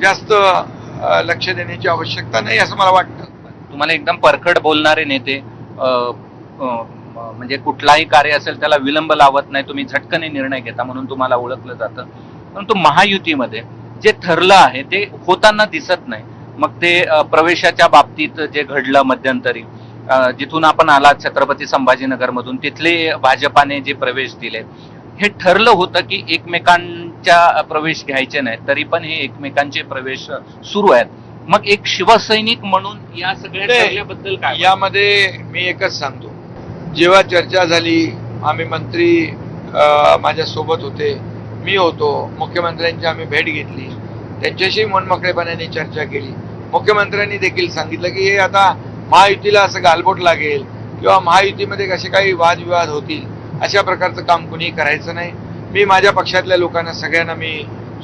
जास्त लक्ष देण्याची आवश्यकता नाही असं मला वाटतं. तुम्हाला एकदम परखड बोलणारे नेते, म्हणजे कुठलाही कार्य असेल त्याला विलंब लावत नाही, तुम्ही झटकने निर्णय घेता म्हणून तुम्हाला ओळखलं जातं. परंतु महायुतीमध्ये जे ठरलं आहे ते होताना दिसत नाही. मग ते प्रवेशाच्या बाबतीत जे घडलं मध्यंतरी, जिथून आपण आलात छत्रपती संभाजीनगर मधून, तिथले भाजपाने जे प्रवेश दिले, हे ठरलं होतं की एकमेकांच्या प्रवेश घ्यायचे नाही, तरी पण हे एकमेकांचे प्रवेश सुरू आहेत. मग एक शिवसैनिक म्हणून या सगळ्या ठरल्याबद्दल काय? यामध्ये मी एकच सांगतो, जेव्हा चर्चा झाली, आम्ही मंत्री माझ्या सोबत होते, मी होतो, मुख्यमंत्र्यांची आम्ही भेट घेतली, त्यांच्याशी मनमोकळेपणाने चर्चा केली. मुख्यमंत्र्यांनी देखील सांगितलं की हे आता महायुतीला असं गालबोट लागेल किंवा महायुतीमध्ये कसे काही वादविवाद होतील अशा प्रकारचं काम कुणीही करायचं नाही. मी माझ्या पक्षातल्या लोकांना सगळ्यांना मी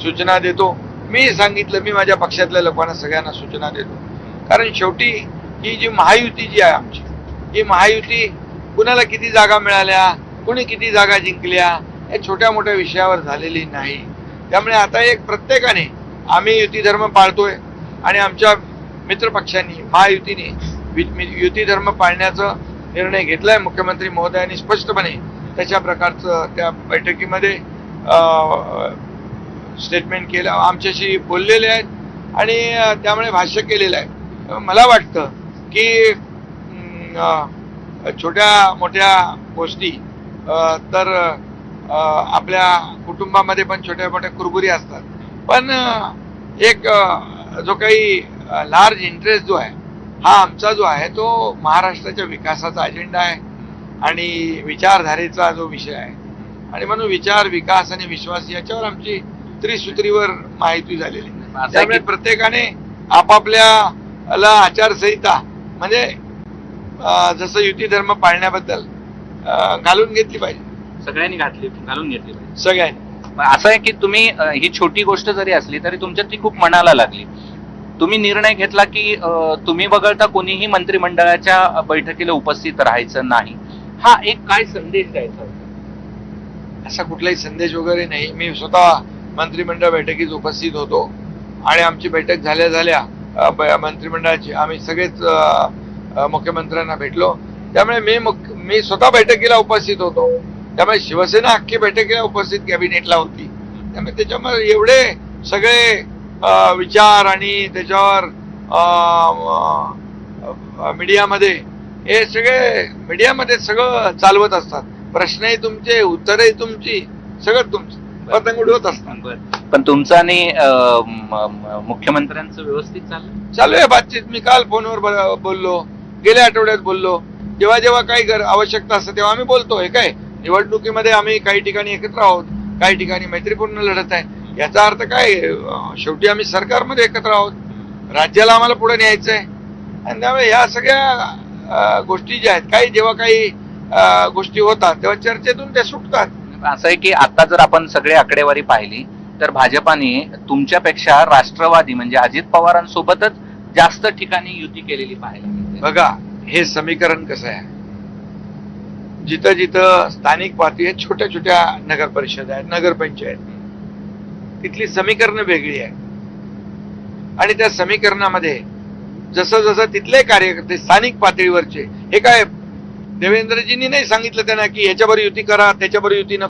सूचना देतो. मी सांगितलं, मी माझ्या पक्षातल्या लोकांना सगळ्यांना सूचना देतो. कारण शेवटी ही जी महायुती जी आहे आमची, ही महायुती कुणाला किती जागा मिळाल्या, कुणी किती जागा जिंकल्या, या छोट्या मोठ्या विषयावर झालेली नाही. त्यामुळे आता एक प्रत्येकाने, आम्ही युती धर्म पाळतोय आणि आमच्या मित्रपक्षांनी, महायुतीने युती धर्म पाळण्याचा निर्णय घेतलाय. मुख्यमंत्री महोदयांनी स्पष्टपणे त्याच्या प्रकारचं त्या बैठकीमध्ये स्टेटमेंट केलं, आमच्याशी बोललेले आहेत आणि त्यामुळे भाष्य केलेलं आहे. मला वाटतं की छोट्या मोठ्या गोष्टी तर आपल्या कुटुंबामध्ये पण छोट्या मोठ्या कुरबुरी असतात, पण एक जो काही लार्ज इंटरेस्ट जो आहे, हा आमचा जो आहे तो महाराष्ट्राच्या विकासाचा अजेंडा आहे आणि विचारधारेचा जो विषय आहे. आणि म्हणून विचार, विकास आणि विश्वास याच्यावर आमची त्रिसूत्रीवर माहिती झालेली. त्यामुळे प्रत्येकाने आपापल्याला आचारसंहिता म्हणजे जसं युती धर्म पाळण्याबद्दल घालून घेतली पाहिजे. सगळ्यांनी घालून घेतली पाहिजे सगळ्यांनी. असं आहे की तुम्ही ही छोटी गोष्ट जरी असली तरी तुमच्या ती खूप मनाला लागली. तुम्ही निर्णय घेतला की तुम्ही वगळता कोणीही मंत्रिमंडळाच्या बैठकीला उपस्थित राहायचं नाही. हा एक काय संदेश द्यायचा होता? असा कुठलाही संदेश वगैरे नाही. मी स्वतः मंत्रिमंडळ बैठकीत उपस्थित होतो आणि आमची बैठक झाल्या मंत्रिमंडळाची आम्ही सगळेच मुख्यमंत्र्यांना भेटलो. त्यामुळे मी स्वतः बैठकीला उपस्थित होतो. त्यामुळे शिवसेना अख्खी बैठकीला उपस्थित कॅबिनेटला होती. त्यामुळे त्याच्यामध्ये एवढे सगळे विचार आणि त्याच्यावर मीडियामध्ये हे सगळे मीडियामध्ये सगळं चालवत असतात. प्रश्नही तुमचे, उत्तरही तुमची, सगळं तुमचं पतंग उडवत असतात. पण तुमचं आणि मुख्यमंत्र्यांचं व्यवस्थित चालू आहे बातचीत. मी काल फोनवर बोललो, गेल्या आठवड्यात बोललो. जेव्हा जेव्हा काही आवश्यकता असते तेव्हा आम्ही बोलतो. हे काय निवडणुकीमध्ये आम्ही काही ठिकाणी एकत्र आहोत, काही ठिकाणी मैत्रीपूर्ण लढत आहे. याचा अर्थ काय, शेवटी आम्ही सरकारमध्ये एकत्र आहोत, राज्याला आम्हाला पुढे न्यायचं आहे. आणि त्यामुळे ह्या सगळ्या गोष्टी ज्या आहेत, काही जेव्हा काही गोष्टी होतात तेव्हा चर्चेतून ते सुटतात. असं आहे की आता जर आपण सगळे आकडेवारी पाहिली तर भाजपाने तुमच्यापेक्षा राष्ट्रवादी म्हणजे अजित पवारांसोबतच जास्त ठिकाणी युती केलेली पाहायला मिळते. बघा, हे समीकरण कसं आहे, जिथं जिथं स्थानिक पातळी छोट्या छोट्या नगर परिषद आहेत, नगरपंचायत, तिथली समीकरणं वेगळी आहे. आणि त्या समीकरणामध्ये जसं जसं तिथले कार्यकर्ते स्थानिक पातळीवरचे, हे काय देवेंद्रजींनी नाही सांगितलं त्यांना की ह्याच्यावर युती करा, त्याच्यावर युती नका.